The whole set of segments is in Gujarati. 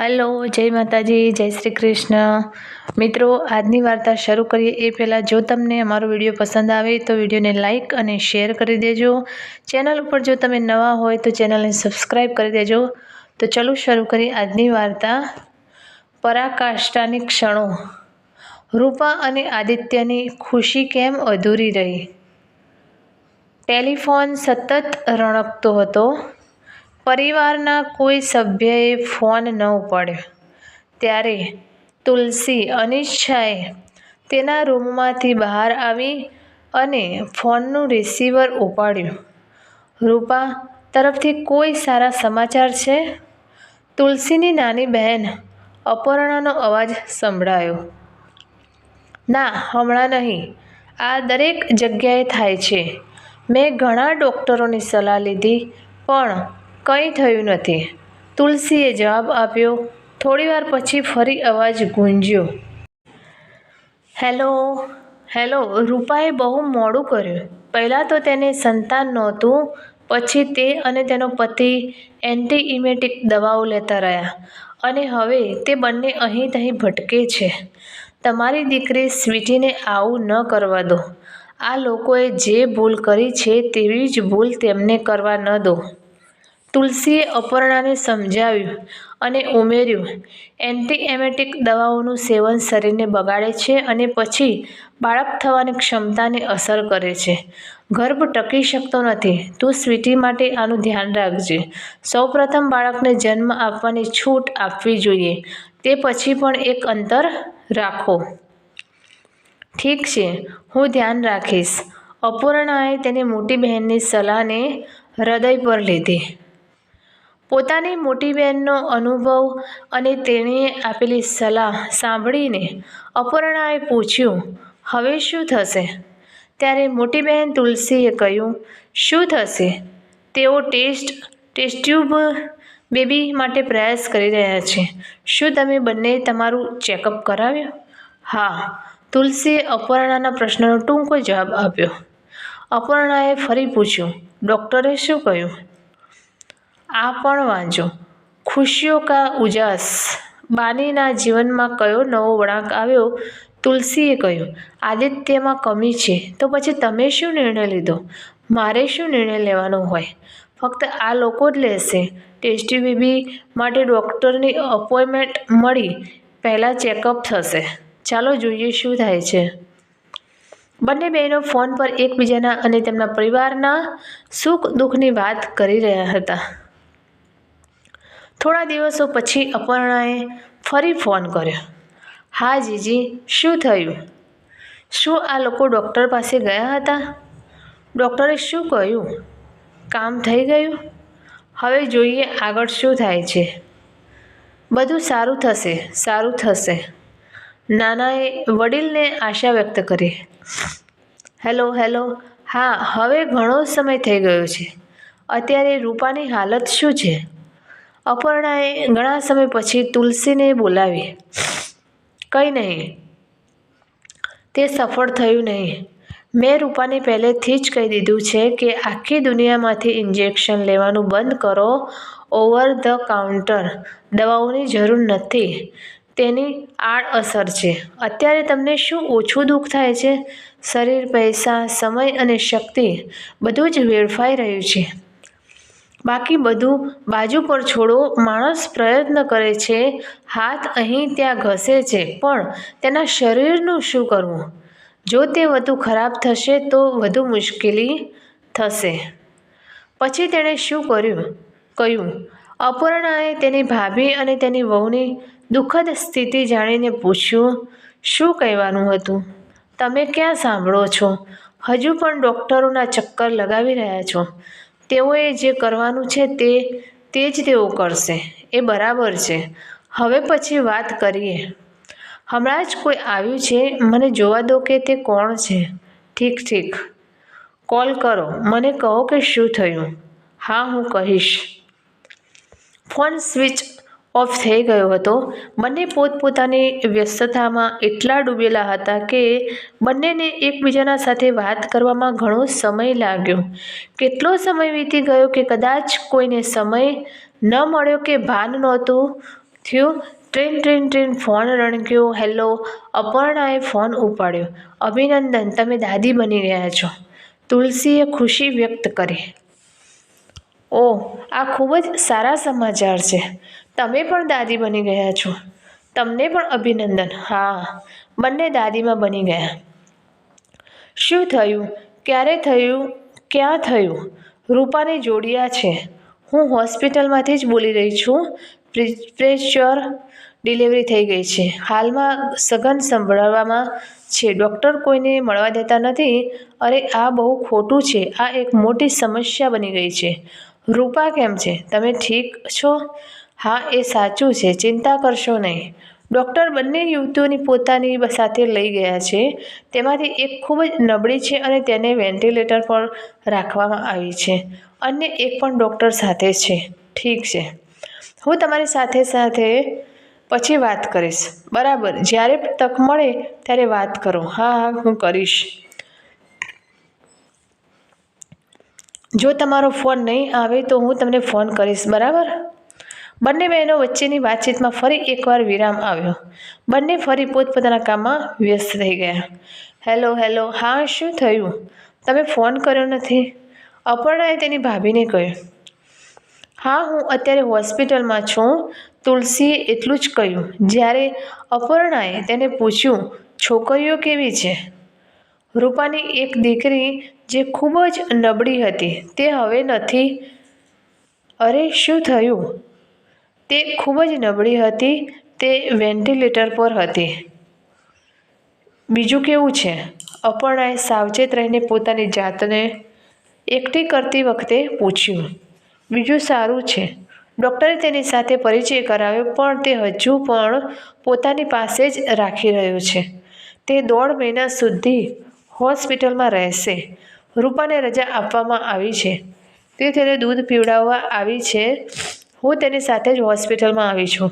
હલો, જય માતાજી, જય શ્રી કૃષ્ણ। મિત્રો, આજની વાર્તા શરૂ કરીએ એ પહેલાં જો તમને અમારો વિડીયો પસંદ આવે તો વિડીયોને લાઇક અને શેર કરી દેજો। ચેનલ ઉપર જો તમે નવા હોય તો ચેનલને સબસ્ક્રાઈબ કરી દેજો। તો ચલો શરૂ કરીએ આજની વાર્તા। પરાકાષ્ઠાની ક્ષણો। રૂપા અને આદિત્યની ખુશી કેમ અધૂરી રહી? ટેલિફોન સતત રણકતો હતો। પરિવારના કોઈ સભ્યએ ફોન ન ઉપાડ્યો ત્યારે તુલસી અનિચ્છાએ તેના રૂમમાંથી બહાર આવી અને ફોનનું રિસીવર ઉપાડ્યું। રૂપા તરફથી કોઈ સારા સમાચાર છે? તુલસીની નાની બહેન અપર્ણાનો અવાજ સંભળાયો। ના, હમણાં નહીં। આ દરેક જગ્યાએ થાય છે। મેં ઘણા ડૉક્ટરોની સલાહ લીધી પણ કંઈ થયું નથી, તુલસીએ જવાબ આપ્યો। થોડીવાર પછી ફરી અવાજ ગૂંજ્યો। Hello, hello. રૂપાએ બહુ મોડું કર્યું। પહેલાં તો તેને સંતાન નહોતું, પછી તે અને તેનો પતિ એન્ટી-ઇમેટિક દવાઓ લેતા રહ્યા અને હવે તે બંને અહીં તહીં ભટકે છે। તમારી દીકરી સ્વીટીને આવું ન કરવા દો। આ લોકોએ જે ભૂલ કરી છે તેવી જ ભૂલ તેમને કરવા ન દો। તુલસીએ અપર્ણાને સમજાવ્યું અને ઉમેર્યું, એન્ટી-એમેટિક દવાઓનું સેવન શરીરને બગાડે છે અને પછી બાળક થવાની ક્ષમતાને અસર કરે છે। ગર્ભ ટકી શકતો નથી। તું સ્વીટી માટે આનું ધ્યાન રાખજે। સૌપ્રથમ બાળકને જન્મ આપવાની છૂટ આપવી જોઈએ, તે પછી પણ એક અંતર રાખો। ઠીક છે, હું ધ્યાન રાખીશ। અપર્ણાએ તેની મોટી બહેનની સલાહને હૃદય પર લીધી। પોતાની મોટી બહેનનો અનુભવ અને તેણીએ આપેલી સલાહ સાંભળીને અપર્ણાએ પૂછ્યું, હવે શું થશે? ત્યારે મોટી બહેન તુલસીએ કહ્યું, શું થશે? તેઓ ટેસ્ટ ટ્યુબ બેબી માટે પ્રયાસ કરી રહ્યા છે। શું તમે બંનેએ તમારું ચેકઅપ કરાવ્યું? હા, તુલસીએ અપર્ણાના પ્રશ્નનો ટૂંકો જવાબ આપ્યો। અપર્ણાએ ફરી પૂછ્યું, ડૉક્ટરે શું કહ્યું? આ પણ વાંચો। ખુશીઓ કા ઉજાસ। બાનીના જીવનમાં કયો નવો વળાંક આવ્યો? તુલસીએ કહ્યું, આદિત્યમાં કમી છે। તો પછી તમે શું નિર્ણય લીધો? મારે શું નિર્ણય લેવાનો હોય? ફક્ત આ લોકો જ લેશે। ટેસ્ટ બેબી માટે ડૉક્ટરની અપોઇન્ટમેન્ટ મળી પહેલાં ચેકઅપ થશે। ચાલો જોઈએ શું થાય છે। બંને બહેનો ફોન પર એકબીજાના અને તેમના પરિવારના સુખ દુઃખની વાત કરી રહ્યા હતા। થોડા દિવસો પછી અપર્ણાએ ફરી ફોન કર્યો। હા જીજી, શું થયું? શું આ લોકો ડૉક્ટર પાસે ગયા હતા? ડૉક્ટરે શું કહ્યું? કામ થઈ ગયું? હવે જોઈએ આગળ શું થાય છે। બધું સારું થશે, સારું થશે। નાનાએ વડીલને આશા વ્યક્ત કરી। Hello, hello. હા, હવે ઘણો સમય થઈ ગયો છે। અત્યારે રૂપાની હાલત શું છે? અપર્ણાએ ઘણા સમય પછી તુલસીને બોલાવી। કંઈ નહીં, તે સફળ થયું નહીં। મેં રૂપાને પહેલેથી જ કહી દીધું છે કે આખી દુનિયામાંથી ઇન્જેક્શન લેવાનું બંધ કરો। ઓવર ધ કાઉન્ટર દવાઓની જરૂર નથી, તેની આડઅસર છે। અત્યારે તમને શું ઓછું દુઃખ થાય છે? શરીર, પૈસા, સમય અને શક્તિ બધું જ વેડફાઈ રહ્યું છે। બાકી બધું બાજુ પર છોડો। માણસ પ્રયત્ન કરે છે, હાથ અહીં ત્યાં ઘસે છે, પણ તેના શરીરનું શું કરવું? જો તે વધુ ખરાબ થશે તો વધુ મુશ્કેલી થશે। પછી તેણે શું કહ્યું? અપર્ણાએ તેની ભાભી અને તેની વહુની દુઃખદ સ્થિતિ જાણીને પૂછ્યું, શું કહેવાનું હતું? તમે ક્યાં સાંભળો છો? હજુ પણ ડૉક્ટરોના ચક્કર લગાવી રહ્યા છો? તેઓએ જે કરવાનું છે તે જ તેઓ કરશે, એ બરાબર છે। હવે પછી વાત કરીએ। હમણાં જ કોઈ આવ્યું છે, મને જોવા દો કે તે કોણ છે। ઠીક ઠીક, કોલ કરો, મને કહો કે શું થયું। હા, હું કહીશ। ફોન સ્વિચ ઓફ થઈ ગયો હતો। બંને પોતપોતાની વ્યસ્તતામાં એટલા ડૂબેલા હતા કે બંનેને એકબીજાના સાથે વાત કરવામાં ઘણો સમય લાગ્યો। કેટલો સમય વીતી ગયો કે કદાચ કોઈને સમય ન મળ્યો કે ભાન નહોતું થયું. ટ્રેન ટ્રેન ટ્રેન ફોન રણક્યો. હેલો. અપર્ણાએ ફોન ઉપાડ્યો. અભિનંદન, તમે દાદી બની ગયા છો. તુલસીએ ખુશી વ્યક્ત કરી. ઓહ, આ ખૂબ જ સારા સમાચાર છે. તમે પણ દાદી બની ગયા છો. તમને પણ અભિનંદન. હા, બંને દાદીમાં બની ગયા. શું થયું? ક્યારે થયું? ક્યાં થયું? રૂપાની જોડિયા છે. હું હોસ્પિટલમાંથી જ બોલી રહી છું. પ્રેશર ડિલિવરી થઈ ગઈ છે. હાલમાં સઘન સંભળાવવામાં છે. ડૉક્ટર કોઈને મળવા દેતા નથી. અરે, આ બહુ ખોટું છે. આ એક મોટી સમસ્યા બની ગઈ છે. રૂપા કેમ છે? તમે ઠીક છો? હા, એ સાચું છે. ચિંતા કરશો નહીં. ડૉક્ટર બંને યુવતીઓની પોતાની સાથે લઈ ગયા છે. તેમાંથી એક ખૂબ જ નબળી છે અને તેને વેન્ટિલેટર પર રાખવામાં આવી છે. અન્ય એક પણ ડૉક્ટર સાથે છે. ઠીક છે, હું તમારી સાથે પછી વાત કરીશ. બરાબર, જ્યારે તક મળે ત્યારે વાત કરો. હા, હું કરીશ. જો તમારો ફોન નહીં આવે તો હું તમને ફોન કરીશ. બરાબર. બંને બહેનો વચ્ચેની વાતચીતમાં ફરી એકવાર વિરામ આવ્યો. બંને ફરી પોતપોતાના કામમાં વ્યસ્ત થઈ ગયા. Hello hello. હા, શું થયું? તમે ફોન કર્યો નથી? અપર્ણાએ તેની ભાભીને કહ્યું. હા, હું અત્યારે હોસ્પિટલમાં છું. તુલસીએ એટલું જ કહ્યું. જ્યારે અપર્ણાએ તેને પૂછ્યું, છોકરીઓ કેવી છે? રૂપાની એક દીકરી જે ખૂબ જ નબળી હતી તે હવે નથી. અરે, શું થયું? તે ખૂબ જ નબળી હતી. તે વેન્ટિલેટર પર હતી. બીજું કેવું છે? અપર્ણાએ સાવચેત રહીને પોતાની જાતને એકઠી કરતી વખતે પૂછ્યું. બીજું સારું છે. ડૉક્ટરે તેની સાથે પરિચય કરાવ્યો, પણ તે હજુ પણ પોતાની પાસે જ રાખી રહ્યો છે. તે 1.5 મહિના સુધી હોસ્પિટલમાં રહેશે. રૂપાને રજા આપવામાં આવી છે. તે તેને દૂધ પીવડાવવા આવી છે. હું તેની સાથે જ હોસ્પિટલમાં આવી છું.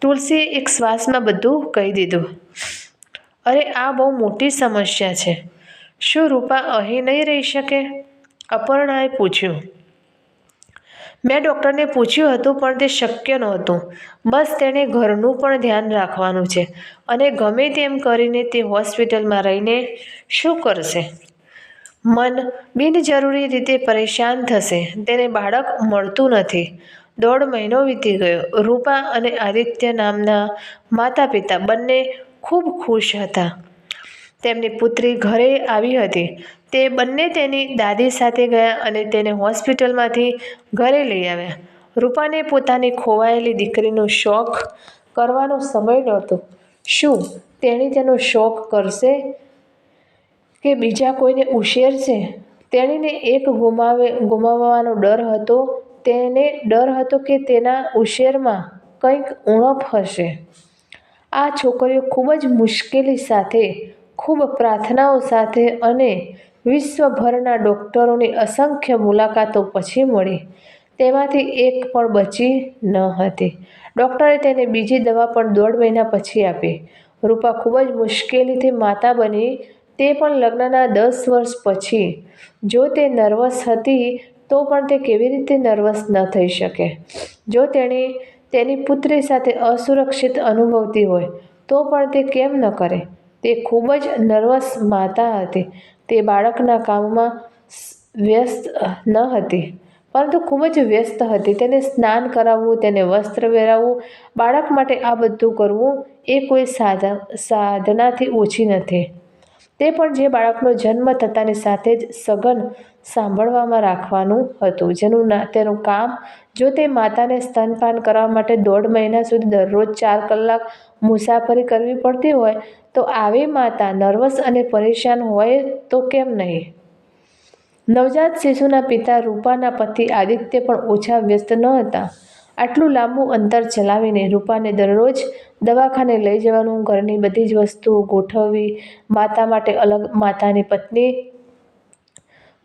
તુલસીએ એક શ્વાસમાં બધું કહી દીધું. અરે, આ બહુ મોટી સમસ્યા છે. શું રૂપા અહીં નહીં રહી શકે? અપર્ણાએ પૂછ્યું. મેં ડૉક્ટરને પૂછ્યું હતું, પણ તે શક્ય નહોતું. બસ તેણે ઘરનું પણ ધ્યાન રાખવાનું છે અને ગમે તેમ કરીને તે હોસ્પિટલમાં રહીને શું કરશે? મન બિનજરૂરી રીતે પરેશાન થશે. તેને બાળક મળતું નથી. 1.5 મહિનો વીતી ગયો. રૂપા અને આદિત્ય નામના માતા પિતા બંને ખૂબ ખુશ હતા. તેમની પુત્રી ઘરે આવી હતી. તે બંને તેની દાદી સાથે ગયા અને તેને હોસ્પિટલમાંથી ઘરે લઈ આવ્યા. રૂપાને પોતાની ખોવાયેલી દીકરીનો શોખ કરવાનો સમય નહોતો. શું તેણી તેનો શોખ કરશે કે બીજા કોઈને ઉછેરશે? તેણીને એક ગુમાવવાનો ડર હતો. તેને ડર હતો કે તેના ઉછેરમાં કંઈક ઉણપ હશે. આ છોકરીઓ ખૂબ જ મુશ્કેલી સાથે, ખૂબ પ્રાર્થનાઓ સાથે અને વિશ્વભરના ડૉક્ટરોની અસંખ્ય મુલાકાતો પછી મળી. તેમાંથી એક પણ બચી ન હતી. ડૉક્ટરે તેને બીજી દવા પણ 1.5 મહિના પછી આપી. રૂપા ખૂબ જ મુશ્કેલીથી માતા બની, તે પણ લગ્નના 10 વર્ષ પછી. જો તે નર્વસ હતી તો પણ તે કેવી રીતે નર્વસ ન થઈ શકે? જો તેણી તેની પુત્રી સાથે અસુરક્ષિત અનુભવતી હોય તો પણ તે કેમ ન કરે? તે ખૂબ જ નર્વસ માતા હતી. તે બાળકના કામમાં વ્યસ્ત ન હતી, પરંતુ ખૂબ જ વ્યસ્ત હતી. તેને સ્નાન કરાવવું, તેને વસ્ત્ર પહેરાવવું, બાળક માટે આ બધું કરવું એ કોઈ સાધનાથી ઓછી નથી. તે પણ જે બાળકનો જન્મ થતાની સાથે જ સઘન સાંભળવામાં રાખવાનું હતું, તેનું કામ. જો તે માતાને સ્તનપાન કરવા માટે 1.5 મહિના સુધી દરરોજ 4 કલાક મુસાફરી કરવી પડતી હોય, તો આવી માતા નર્વસ અને પરેશાન હોય તો કેમ નહીં? નવજાત શિશુના પિતા રૂપાના પતિ આદિત્ય પણ ઓછા વ્યસ્ત ન હતા. આટલું લાંબુ અંતર ચલાવીને રૂપાને દરરોજ દવાખાને લઈ જવાનું, ઘરની બધી જ વસ્તુઓ ગોઠવવી, માતા માટે અલગ, માતાની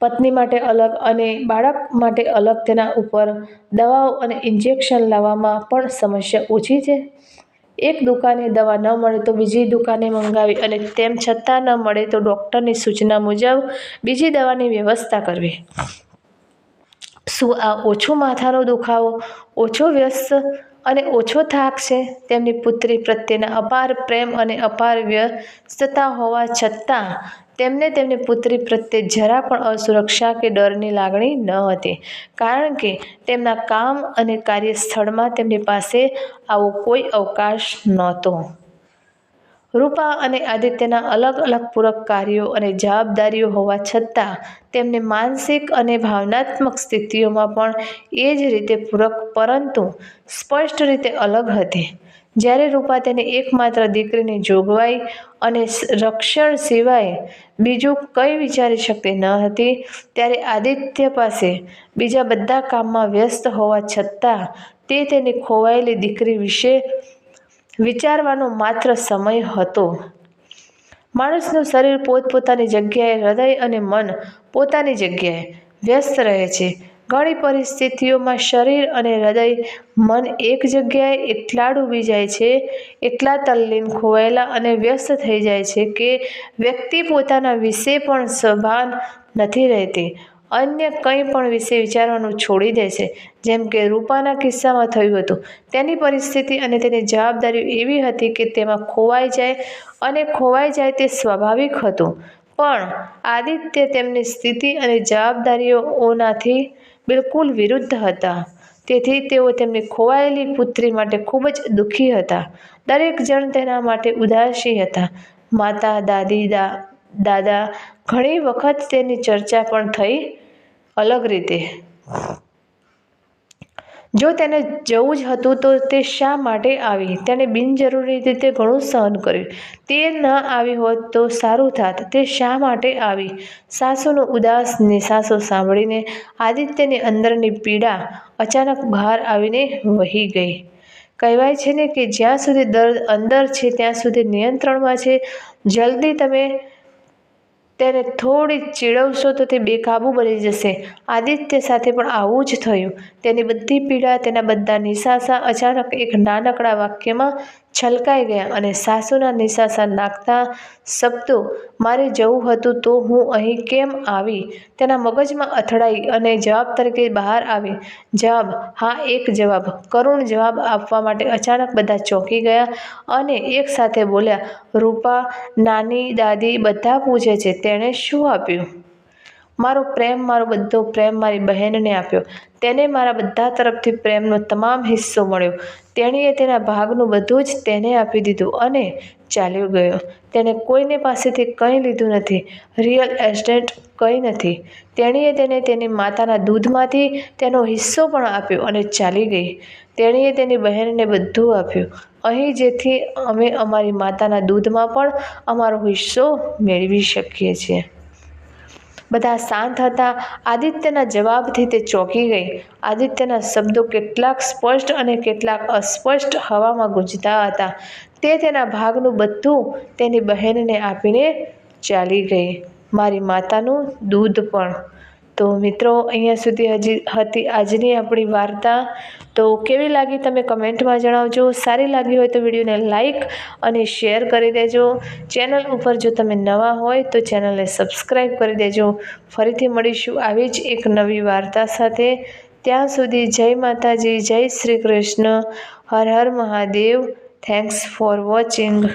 પત્ની માટે અલગ અને બાળક માટે અલગ, તેના ઉપર દવાઓ અને ઇન્જેક્શન લાવવામાં પણ સમસ્યા ઓછી છે. એક દુકાને દવા ન મળે તો બીજી દુકાને મંગાવી અને તેમ છતાં ન મળે તો ડૉક્ટરની સૂચના મુજબ બીજી દવાની વ્યવસ્થા કરવી. શું આ ઓછો માથાનો દુખાવો, ઓછો વ્યસ્ત અને ઓછો થાક છે? તેમની પુત્રી પ્રત્યેના અપાર પ્રેમ અને અપાર વ્યસ્તતા હોવા છતાં તેમને તેમની પુત્રી પ્રત્યે જરા પણ અસુરક્ષા કે ડરની લાગણી ન હતી, કારણ કે તેમના કામ અને કાર્યસ્થળમાં તેમની પાસે આવો કોઈ અવકાશ નહોતો. રૂપા અને આદિત્યના અલગ અલગ પૂરક કાર્યો અને જવાબદારીઓ હોવા છતાં તેમની માનસિક અને ભાવનાત્મક સ્થિતિઓમાં પણ એ જ રીતે પૂરક પરંતુ સ્પષ્ટ રીતે અલગ હતી. જ્યારે રૂપા તેની એકમાત્ર દીકરીની જોગવાઈ અને રક્ષણ સિવાય બીજું કંઈ વિચારી શકતી ન હતી, ત્યારે આદિત્ય પાસે બીજા બધા કામમાં વ્યસ્ત હોવા છતાં તે તેની ખોવાયેલી દીકરી વિશે વિચારવાનો માત્ર સમય હતો. માણસનું શરીર પોતપોતાની જગ્યાએ, હૃદય અને મન પોતાની જગ્યાએ વ્યસ્ત રહે છે. ઘણી પરિસ્થિતિઓમાં શરીર અને હૃદય, મન એક જગ્યાએ એટલા ડૂબી જાય છે, એટલા તલ્લીન, ખોવાયેલા અને વ્યસ્ત થઈ જાય છે કે વ્યક્તિ પોતાના વિશે પણ સભાન નથી રહેતી, અન્ય કંઈ પણ વિશે વિચારવાનું છોડી દે છે. જેમ કે રૂપાના કિસ્સામાં થયું હતું. તેની પરિસ્થિતિ અને તેની જવાબદારીઓ એવી હતી કે તેમાં ખોવાઈ જાય, અને ખોવાઈ જાય તે સ્વાભાવિક હતું. પણ આદિત્ય તેમની સ્થિતિ અને જવાબદારીઓનાથી બિલકુલ વિરુદ્ધ હતા. તેથી તેઓ તેમની ખોવાયેલી પુત્રી માટે ખૂબ જ દુઃખી હતા. દરેક જણ તેના માટે ઉદાસી હતા. માતા, દાદી, દાદા. ઘણી વખત તેની ચર્ચા પણ થઈ અલગ રીતે. જો તેને જવું જ હતું તો તે શા માટે આવી? તેણે બિનજરૂરી રીતે ઘણું સહન કર્યું. તે ન આવી હોત તો સારું થાત. તે શા માટે આવી? સાસુનો ઉદાસ નિસાસો સાંભળીને આદિત્યની અંદરની પીડા અચાનક બહાર આવીને વહી ગઈ. કહેવાય છે ને કે જ્યાં સુધી દર્દ અંદર છે ત્યાં સુધી નિયંત્રણમાં છે. જલ્દી તમે તેને થોડી ચીડવશો તો તે બેકાબૂ બની જશે. આદિત્ય સાથે પણ આવું જ થયું. તેની બધી પીડા, તેના બધા નિસાસા અચાનક એક નાનકડા વાક્યમાં છલકાઈ ગયા, અને સાસુના નિસાસા નાખતા શબ્દો, "મારે જવું હતું તો હું અહીં કેમ આવી?" તેના મગજમાં અથડાઈ અને જવાબ તરીકે બહાર આવી. જવાબ, હા, એક જવાબ, કરુણ જવાબ આપવા માટે અચાનક બધા ચોંકી ગયા અને એક સાથે બોલ્યા, "રૂપા, નાની, દાદી બધા પૂછે છે, તેણે શું આપ્યું?" મારો પ્રેમ, મારો બધો પ્રેમ મારી બહેનને આપ્યો. તેને મારા બધા તરફથી પ્રેમનો તમામ હિસ્સો મળ્યો. તેણીએ તેના ભાગનું બધું જ તેને આપી દીધું અને ચાલ્યો ગયો. તેણે કોઈને પાસેથી કંઈ લીધું નથી, રિયલ એસ્ટેટ કંઈ નથી. તેણીએ તેને તેની માતાના દૂધમાંથી તેનો હિસ્સો પણ આપ્યો અને ચાલી ગઈ. તેણીએ તેની બહેનને બધું આપ્યું અહીં, જેથી અમે અમારી માતાના દૂધમાં પણ અમારો હિસ્સો મેળવી શકીએ છીએ. બધા શાંત હતા. આદિત્યના જવાબથી તે ચોંકી ગઈ. આદિત્યના શબ્દો કેટલાક સ્પષ્ટ અને કેટલાક અસ્પષ્ટ હવામાં ગૂંજતા હતા. તે તેના ભાગનું બધું તેની બહેનને આપીને ચાલી ગઈ, મારી માતાનું દૂધ પણ. તો મિત્રો, અહીંયા સુધી હતી આજની આપણી વાર્તા. તો કેવી લાગી તમે કમેન્ટમાં જણાવજો. સારી લાગી હોય તો વિડીયોને લાઈક અને શેર કરી દેજો. ચેનલ ઉપર જો તમે નવા હોય તો ચેનલને સબસ્ક્રાઈબ કરી દેજો. ફરીથી મળીશું આવી જ એક નવી વાર્તા સાથે. ત્યાં સુધી જય માતાજી, જય શ્રી કૃષ્ણ, હર હર મહાદેવ. Thanks for watching.